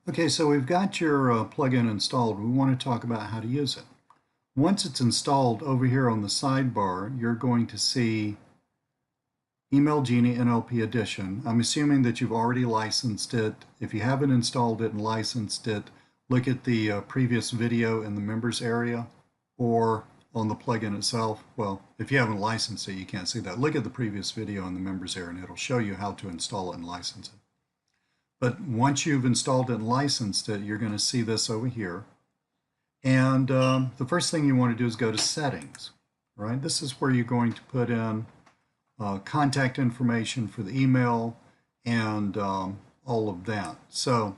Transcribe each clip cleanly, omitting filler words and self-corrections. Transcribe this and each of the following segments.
Okay, so we've got your plugin installed. We want to talk about how to use it. Once it's installed, over here on the sidebar, you're going to see Email Genie NLP Edition. I'm assuming that you've already licensed it. If you haven't installed it and licensed it, look at the previous video in the members area or on the plugin itself. Well, if you haven't licensed it, you can't see that. Look at the previous video in the members area and it'll show you how to install it and license it. But once you've installed it and licensed it, you're going to see this over here. And the first thing you want to do is go to Settings, right? This is where you're going to put in contact information for the email and all of that. So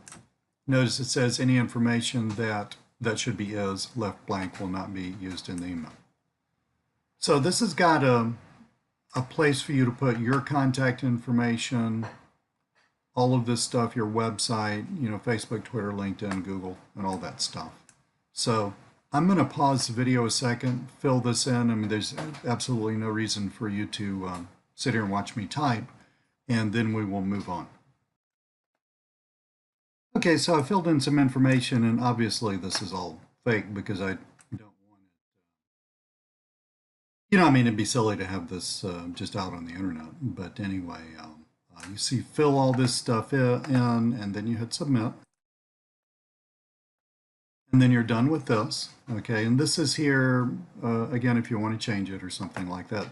notice it says any information that should be is left blank will not be used in the email. So this has got a place for you to put your contact information, all of this stuff, your website, Facebook, Twitter, LinkedIn, Google, and all that stuff. So I'm going to pause the video a second, fill this in. I mean, there's absolutely no reason for you to sit here and watch me type, and then we will move on. Okay, so I filled in some information, and obviously this is all fake because I don't want it. I mean, it'd be silly to have this just out on the internet. But anyway, you see, fill all this stuff in, and then you hit submit. And then you're done with this, okay? And this is here, again, if you want to change it or something like that.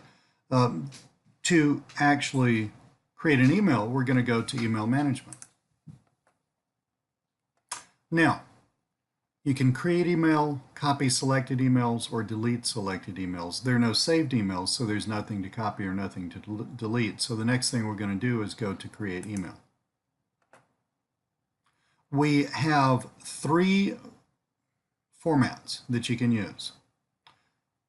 To actually create an email, we're going to go to email management. Now, you can create email, copy selected emails, or delete selected emails. There are no saved emails, so there's nothing to copy or nothing to delete. So the next thing we're going to do is go to create email. We have three formats that you can use.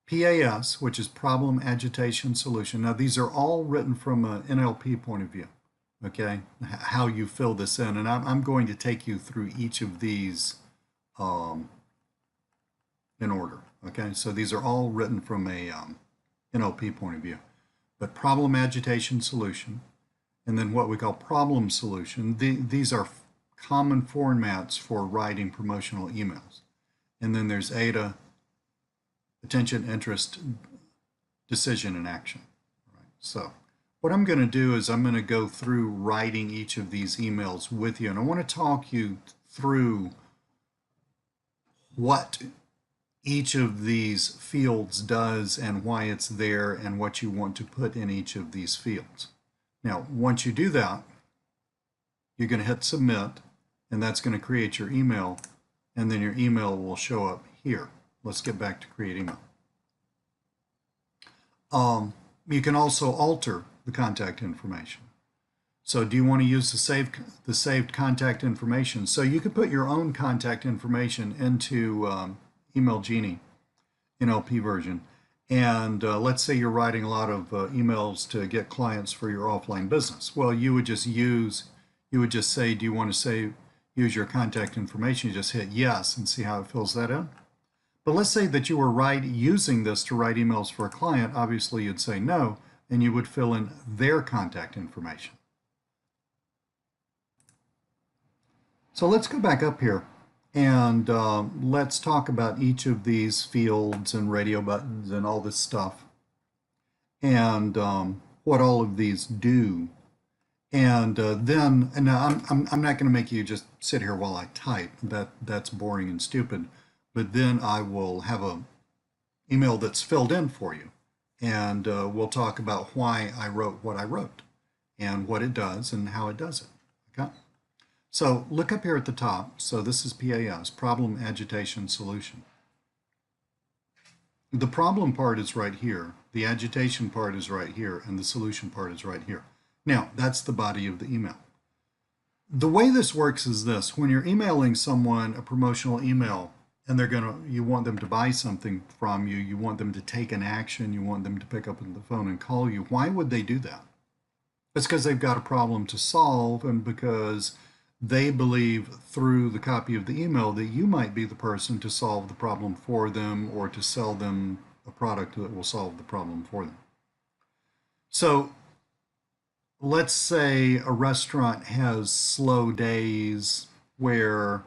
PAS, which is problem, agitation, solution. Now these are all written from an NLP point of view, okay? How you fill this in, and I'm going to take you through each of these in order, okay? So these are all written from a NLP point of view. But problem, agitation, solution, and then what we call problem solution. These are common formats for writing promotional emails. And then there's ADA, attention, interest, decision, and action. Right. So what I'm going to do is I'm going to go through writing each of these emails with you. And I want to talk you through what each of these fields does and why it's there and what you want to put in each of these fields. Now, once you do that, you're going to hit submit, and that's going to create your email. And then your email will show up here. Let's get back to create email. You can also alter the contact information. So do you want to use the saved contact information? So you could put your own contact information into Email Genie NLP version. And let's say you're writing a lot of emails to get clients for your offline business. Well, you would just say, do you want to use your contact information? You just hit yes and see how it fills that in. But let's say that you were using this to write emails for a client. Obviously, you'd say no, and you would fill in their contact information. So let's go back up here and let's talk about each of these fields and radio buttons and all this stuff and what all of these do. And now I'm not going to make you just sit here while I type. That's boring and stupid. But then I will have an email that's filled in for you. And we'll talk about why I wrote what I wrote and what it does and how it does it. Okay? So look up here at the top. So this is PAS, problem, agitation, solution. The problem part is right here. The agitation part is right here. And the solution part is right here. Now, that's the body of the email. The way this works is this. When you're emailing someone a promotional email and you want them to buy something from you, you want them to take an action, you want them to pick up the phone and call you, why would they do that? It's because they've got a problem to solve and because they believe through the copy of the email that you might be the person to solve the problem for them or to sell them a product that will solve the problem for them. So let's say a restaurant has slow days where,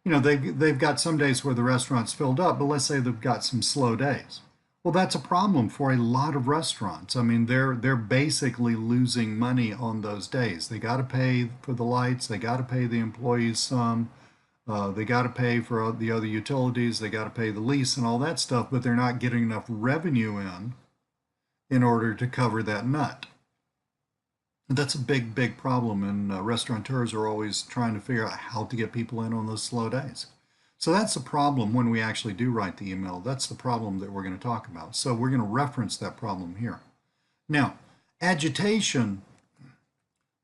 they've got some days where the restaurant's filled up, but let's say they've got some slow days. Well, that's a problem for a lot of restaurants. I mean, they're basically losing money on those days. They got to pay for the lights, they got to pay the employees some, they got to pay for the other utilities, they got to pay the lease and all that stuff, but they're not getting enough revenue in order to cover that nut. That's a big, big problem, and restaurateurs are always trying to figure out how to get people in on those slow days. So that's the problem when we actually do write the email. That's the problem that we're going to talk about. So we're going to reference that problem here. Now, agitation,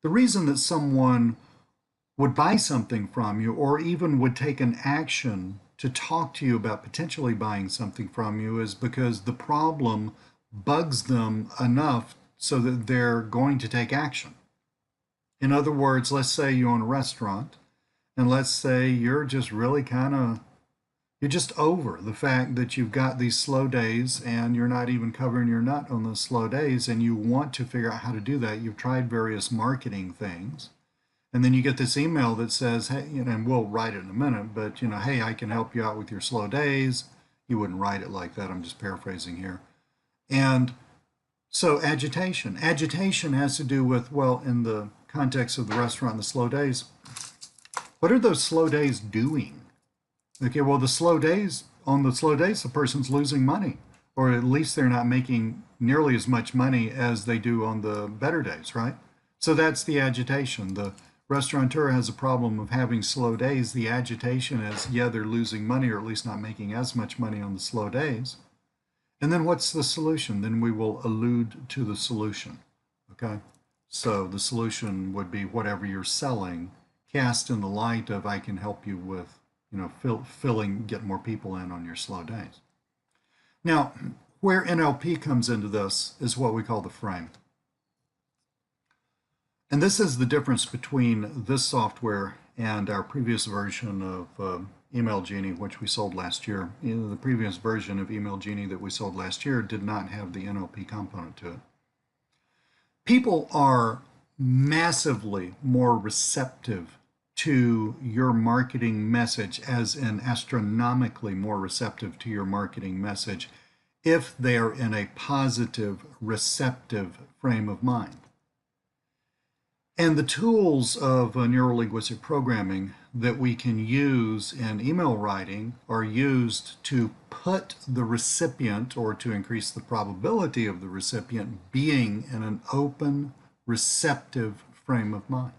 the reason that someone would buy something from you or even would take an action to talk to you about potentially buying something from you is because the problem bugs them enough so that they're going to take action. In other words, let's say you own a restaurant, and let's say you're just really you're just over the fact that you've got these slow days and you're not even covering your nut on those slow days, and you want to figure out how to do that. You've tried various marketing things, and then you get this email that says, hey, and we'll write it in a minute, but, hey, I can help you out with your slow days. You wouldn't write it like that. I'm just paraphrasing here. And so agitation. Agitation has to do with, well, in the context of the restaurant and the slow days, what are those slow days doing? Okay, well, on the slow days, the person's losing money, or at least they're not making nearly as much money as they do on the better days, right? So that's the agitation. The restaurateur has a problem of having slow days. The agitation is, yeah, they're losing money, or at least not making as much money on the slow days. And then what's the solution? Then we will allude to the solution. Okay? So the solution would be whatever you're selling, cast in the light of I can help you with, get more people in on your slow days. Now, where NLP comes into this is what we call the frame. And this is the difference between this software and our previous version of Email Genie, which we sold last year. The previous version of Email Genie that we sold last year did not have the NLP component to it. People are massively more receptive to your marketing message, as in astronomically more receptive to your marketing message, if they are in a positive, receptive frame of mind. And the tools of neuro-linguistic programming that we can use in email writing are used to put the recipient, or to increase the probability of the recipient being in an open, receptive frame of mind.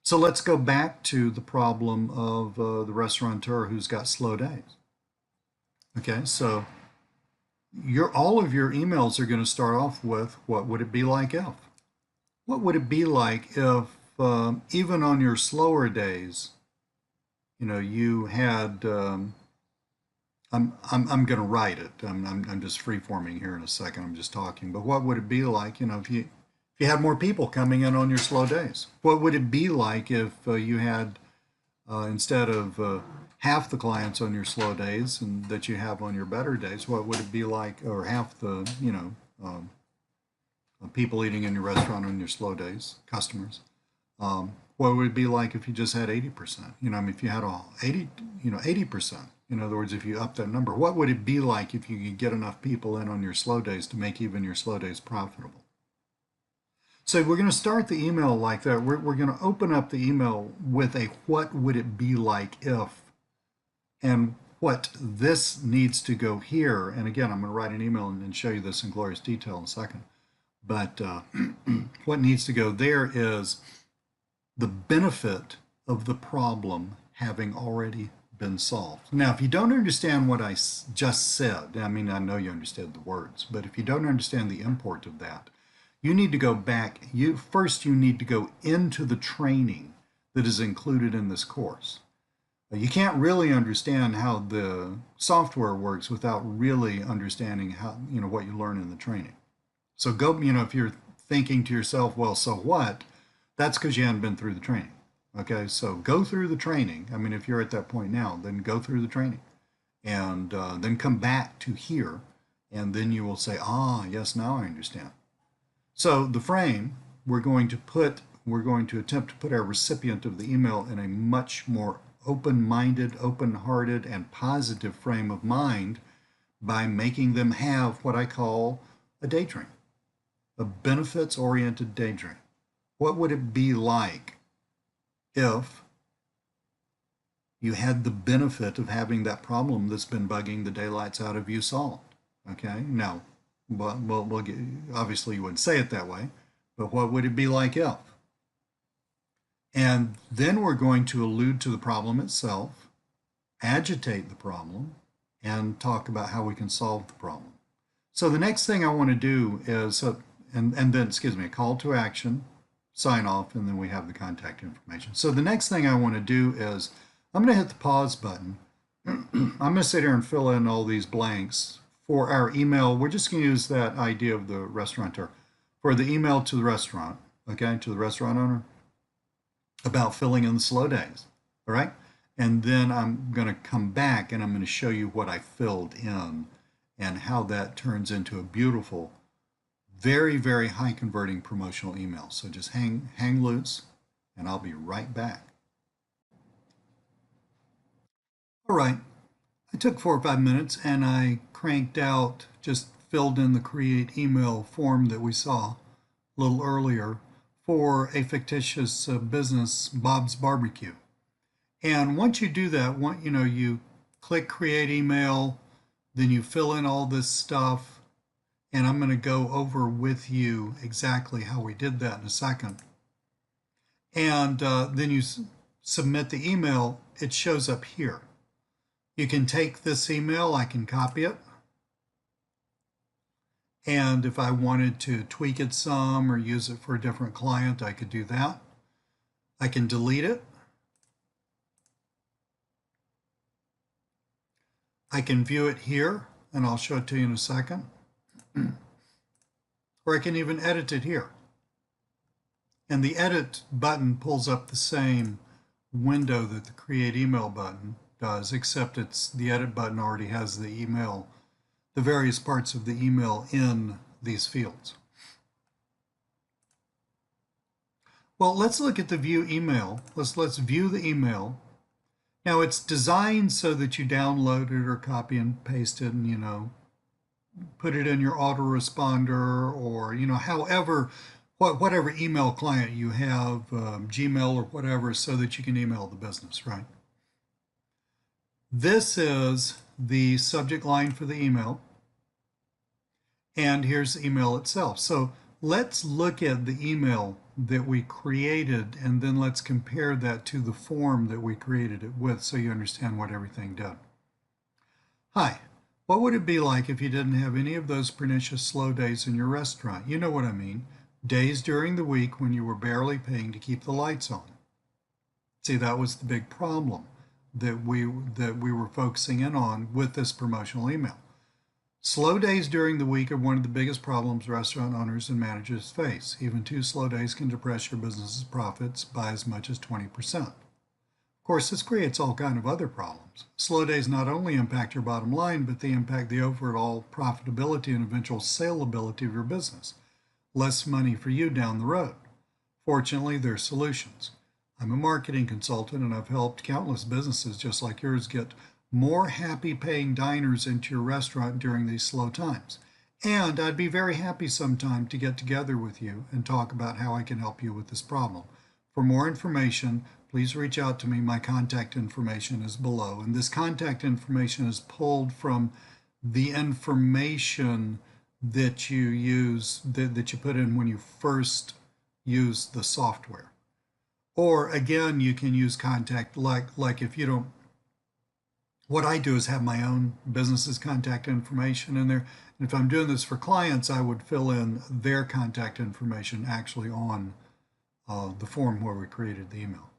So let's go back to the problem of the restaurateur who's got slow days. Okay, so all of your emails are going to start off with, what would it be like if? What would it be like if even on your slower days, you had, I'm going to write it. I'm just free-forming here in a second. I'm just talking. But what would it be like, if you had more people coming in on your slow days? What would it be like if you had, instead of half the clients on your slow days and that you have on your better days, what would it be like, or half the, people eating in your restaurant on your slow days, customers? What would it be like if you just had 80%? If you had 80%, in other words, if you up that number, what would it be like if you could get enough people in on your slow days to make even your slow days profitable? So we're going to start the email like that. We're going to open up the email with a what would it be like if, and what this needs to go here. And again, I'm going to write an email and show you this in glorious detail in a second. But what needs to go there is the benefit of the problem having already been solved. Now, if you don't understand what I just said, I know you understood the words, but if you don't understand the import of that, you need to go back. First, you need to go into the training that is included in this course. You can't really understand how the software works without really understanding how, what you learn in the training. So go, if you're thinking to yourself, well, so what? That's because you haven't been through the training. Okay, so go through the training. If you're at that point now, then go through the training, and then come back to here, and then you will say, yes, now I understand. So the frame, we're going to put we're going to attempt to put our recipient of the email in a much more open-minded, open-hearted, and positive frame of mind by making them have what I call a daydream, a benefits-oriented daydream. What would it be like if you had the benefit of having that problem that's been bugging the daylights out of you solved? Okay, now, we'll get, obviously you wouldn't say it that way, but what would it be like if? And then we're going to allude to the problem itself, agitate the problem, and talk about how we can solve the problem. So the next thing I want to do is, and then, excuse me, a call to action, sign off, and then we have the contact information. So the next thing I want to do is, I'm going to hit the pause button. I'm going to sit here and fill in all these blanks for our email. We're just going to use that idea of the restaurateur. For the email to the restaurant, okay, to the restaurant owner, about filling in the slow days, all right? And then I'm going to come back and I'm going to show you what I filled in and how that turns into a beautiful, very, very high converting promotional email. So just hang loose and I'll be right back. All right, I took 4 or 5 minutes and I cranked out, just filled in the create email form that we saw a little earlier for a fictitious business, Bob's Barbecue. And once you do that, you click create email, then you fill in all this stuff, and I'm going to go over with you exactly how we did that in a second. And then you submit the email, it shows up here. You can take this email, I can copy it. And if I wanted to tweak it some or use it for a different client, I could do that. I can delete it. I can view it here, and I'll show it to you in a second. Or I can even edit it here. And the edit button pulls up the same window that the create email button does, except the edit button already has the email, the various parts of the email in these fields. Well, let's look at the view email. Let's view the email. Now it's designed so that you download it or copy and paste it and, put it in your autoresponder or, however, whatever email client you have, Gmail or whatever, so that you can email the business, right? This is the subject line for the email. And here's the email itself. So let's look at the email that we created and then let's compare that to the form that we created it with so you understand what everything did. Hi, what would it be like if you didn't have any of those pernicious slow days in your restaurant? You know what I mean. Days during the week when you were barely paying to keep the lights on. See, that was the big problem that we were focusing in on with this promotional email. Slow days during the week are one of the biggest problems restaurant owners and managers face. Even 2 slow days can depress your business's profits by as much as 20%. Of course, this creates all kinds of other problems. Slow days not only impact your bottom line, but they impact the overall profitability and eventual saleability of your business. Less money for you down the road. Fortunately, there are solutions. I'm a marketing consultant and I've helped countless businesses just like yours get more happy paying diners into your restaurant during these slow times. And I'd be very happy sometime to get together with you and talk about how I can help you with this problem. For more information, please reach out to me. My contact information is below. And this contact information is pulled from the information that you use, that you put in when you first use the software. Or again, you can use contact like if you don't, what I do is have my own business's contact information in there. And if I'm doing this for clients, I would fill in their contact information actually on the form where we created the email.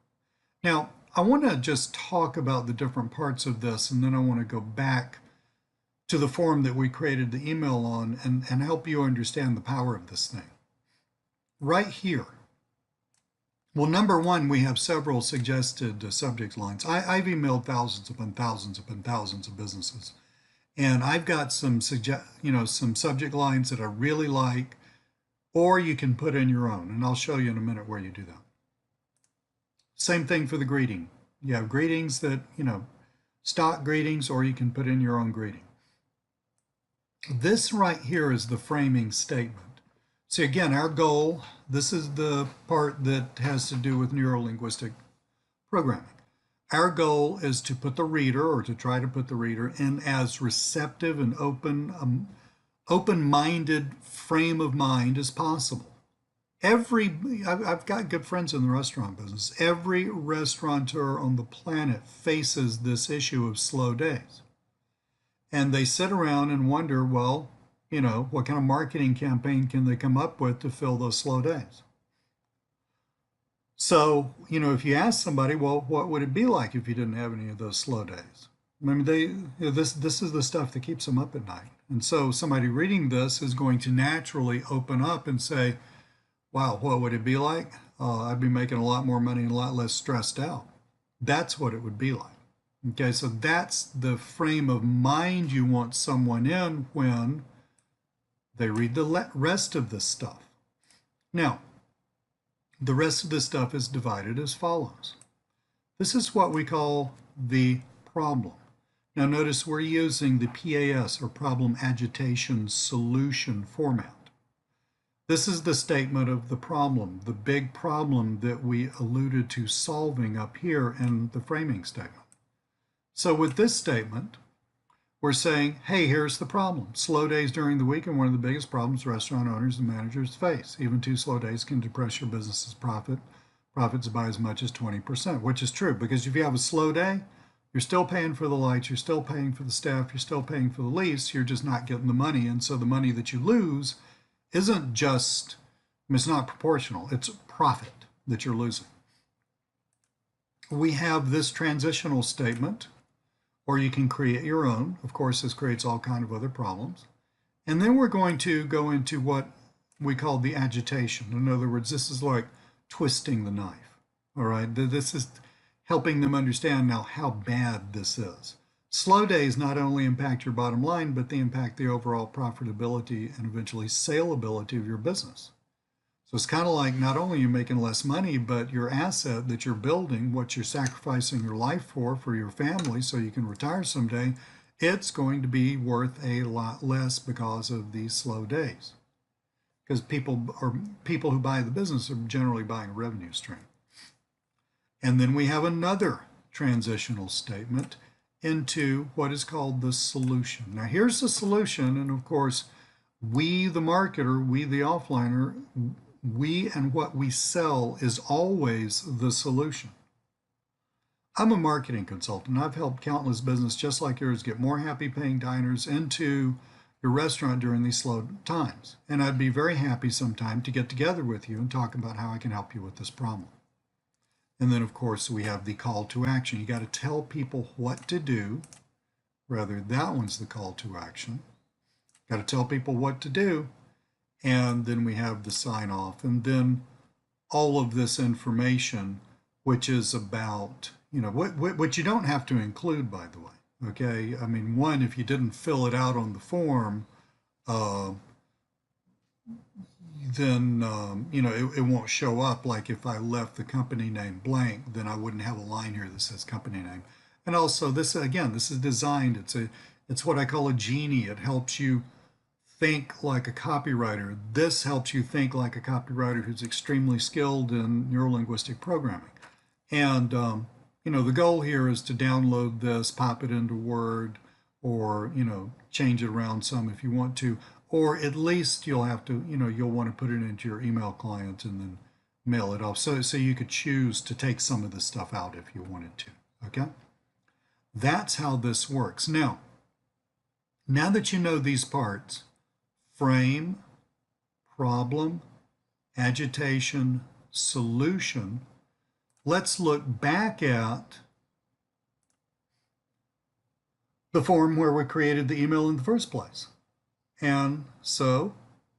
Now, I want to just talk about the different parts of this, and then I want to go back to the form that we created the email on and help you understand the power of this thing. Right here. Well, number one, we have several suggested subject lines. I've emailed thousands upon thousands upon thousands of businesses. And I've got some subject lines that I really like. or you can put in your own, and I'll show you in a minute where you do that. Same thing for the greeting. You have greetings that, stock greetings, or you can put in your own greeting. This right here is the framing statement. So again, our goal, this is the part that has to do with neuro-linguistic programming. Our goal is to put the reader, or to try to put the reader, in as receptive and open-minded frame of mind as possible. I've got good friends in the restaurant business. Every restaurateur on the planet faces this issue of slow days. And they sit around and wonder, well, what kind of marketing campaign can they come up with to fill those slow days? So, if you ask somebody, well, what would it be like if you didn't have any of those slow days? I mean, this is the stuff that keeps them up at night. And so somebody reading this is going to naturally open up and say, wow, what would it be like? I'd be making a lot more money and a lot less stressed out. That's what it would be like. Okay, so that's the frame of mind you want someone in when they read the rest of this stuff. Now, the rest of this stuff is divided as follows. This is what we call the problem. Now notice we're using the PAS, or problem agitation solution format. This is the statement of the problem, the big problem that we alluded to solving up here in the framing statement. So with this statement, we're saying, hey, here's the problem. Slow days during the week are one of the biggest problems restaurant owners and managers face. Even 2 slow days can depress your business's profits by as much as 20%, which is true, because if you have a slow day, you're still paying for the lights, you're still paying for the staff, you're still paying for the lease, you're just not getting the money. And so the money that you lose isn't just, it's not proportional, it's profit that you're losing. We have this transitional statement, or you can create your own. Of course, this creates all kinds of other problems. And then we're going to go into what we call the agitation. In other words, this is like twisting the knife. All right, this is helping them understand now how bad this is. Slow days not only impact your bottom line, but they impact the overall profitability and eventually saleability of your business. So it's kind of like not only are you making less money, but your asset that you're building, what you're sacrificing your life for your family so you can retire someday, it's going to be worth a lot less because of these slow days. Because people who buy the business are generally buying a revenue stream. And then we have another transitional statement into what is called the solution. Now here's the solution, and of course, we the marketer, we the offliner, we and what we sell is always the solution. I'm a marketing consultant. I've helped countless businesses just like yours get more happy paying diners into your restaurant during these slow times. And I'd be very happy sometime to get together with you and talk about how I can help you with this problem. And then, of course, we have the call to action. You got to tell people what to do. Rather, that one's the call to action. Got to tell people what to do. And then we have the sign off. And then all of this information, which is about, what you don't have to include, by the way. Okay. I mean, one, if you didn't fill it out on the form, then it won't show up. Like if I left the company name blank, then I wouldn't have a line here that says company name. And also this, again, this is designed, it's what I call a genie. It helps you think like a copywriter. This helps you think like a copywriter who's extremely skilled in neuro-linguistic programming. And the goal here is to download this, pop it into Word, or change it around some if you want to, or at least you'll have to, you'll want to put it into your email client and then mail it off. So you could choose to take some of this stuff out if you wanted to. Okay, that's how this works. Now that you know these parts, frame, problem, agitation, solution, let's look back at the form where we created the email in the first place. And so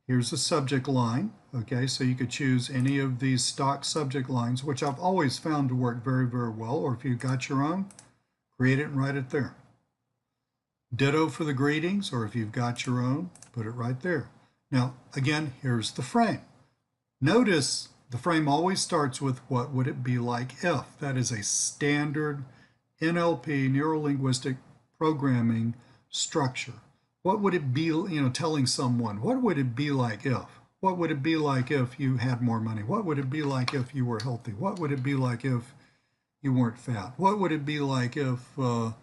here's the subject line. Okay, so you could choose any of these stock subject lines, which I've always found to work very, very well. Or if you've got your own, create it and write it there. Ditto for the greetings, or if you've got your own, put it right there. Now, again, here's the frame. Notice the frame always starts with what would it be like if. That is a standard NLP, neuro-linguistic programming structure. What would it be, telling someone, what would it be like if? What would it be like if you had more money? What would it be like if you were healthy? What would it be like if you weren't fat? What would it be like if you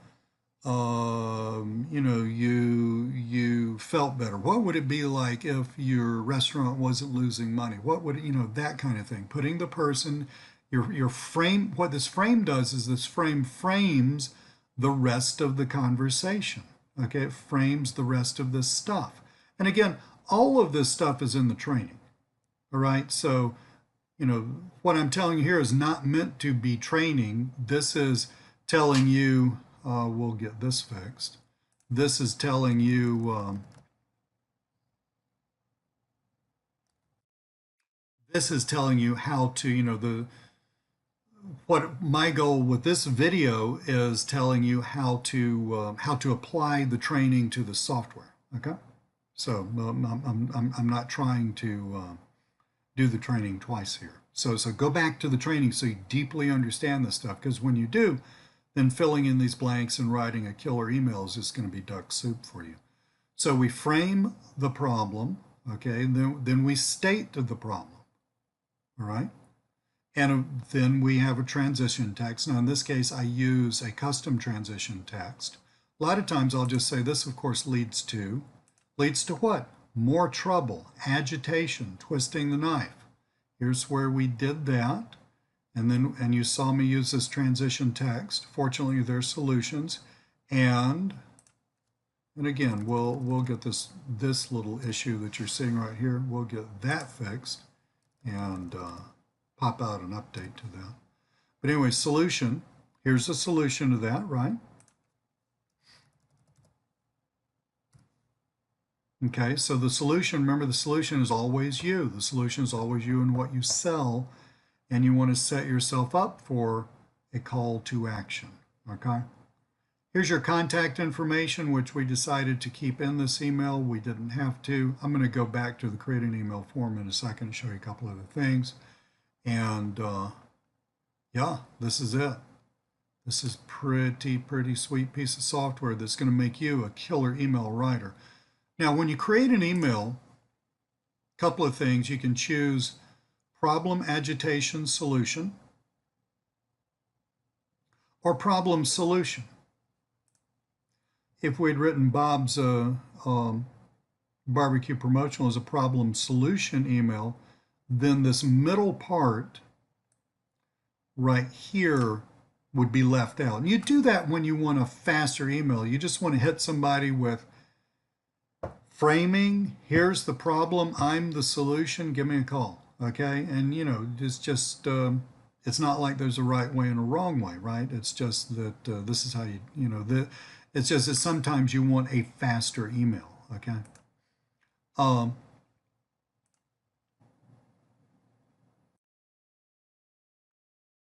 felt better? What would it be like if your restaurant wasn't losing money? What would that kind of thing? Putting the person, your frame. What this frame does is this frame frames the rest of the conversation. Okay, it frames the rest of this stuff. And again, all of this stuff is in the training. All right, so what I'm telling you here is not meant to be training. This is telling you. We'll get this fixed. This is telling you. This is telling you how to. What my goal with this video is telling you how to apply the training to the software. Okay, so I'm not trying to do the training twice here. So go back to the training so you deeply understand this stuff, because when you do, then filling in these blanks and writing a killer email is just going to be duck soup for you. So we frame the problem, okay, and then we state the problem, all right? And then we have a transition text. Now in this case, I use a custom transition text. A lot of times I'll just say this, of course, leads to what? More trouble, agitation, twisting the knife. Here's where we did that. And you saw me use this transition text. Fortunately, there's solutions. And again, we'll get this little issue that you're seeing right here. We'll get that fixed and pop out an update to that. But anyway, solution. Here's the solution to that, right? Okay, so the solution, remember the solution is always you. The solution is always you and what you sell. And you want to set yourself up for a call to action, okay? Here's your contact information, which we decided to keep in this email. We didn't have to. I'm going to go back to the create an email form in a second and show you a couple other things. And yeah, this is it. This is pretty sweet piece of software that's going to make you a killer email writer. Now, when you create an email, a couple of things. You can choose problem, agitation, solution, or problem, solution. If we'd written Bob's barbecue promotional as a problem solution email, then this middle part right here would be left out. And you do that when you want a faster email. You just want to hit somebody with framing, here's the problem, I'm the solution, give me a call. Okay, and it's just it's not like there's a right way and a wrong way, right? It's just that this is how it's just that sometimes you want a faster email. Okay,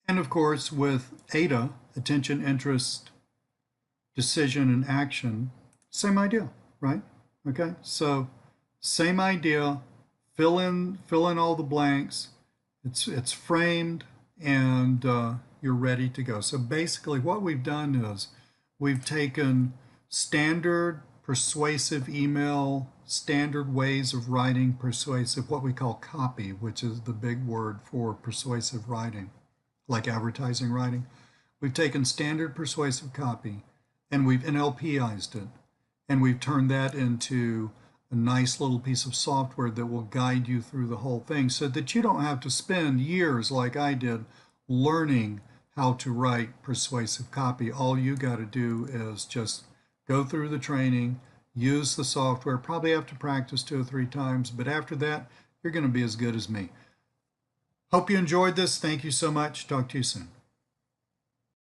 and of course with AIDA, attention, interest, decision, and action, same idea, right? Okay, so same idea. Fill in all the blanks. It's framed, and you're ready to go. So basically what we've done is we've taken standard persuasive email, standard ways of writing persuasive, what we call copy, which is the big word for persuasive writing, like advertising writing. We've taken standard persuasive copy and we've NLPized it, and we've turned that into a nice little piece of software that will guide you through the whole thing so that you don't have to spend years like I did learning how to write persuasive copy. All you got to do is just go through the training, use the software, probably have to practice 2 or 3 times, but after that, you're going to be as good as me. Hope you enjoyed this. Thank you so much. Talk to you soon.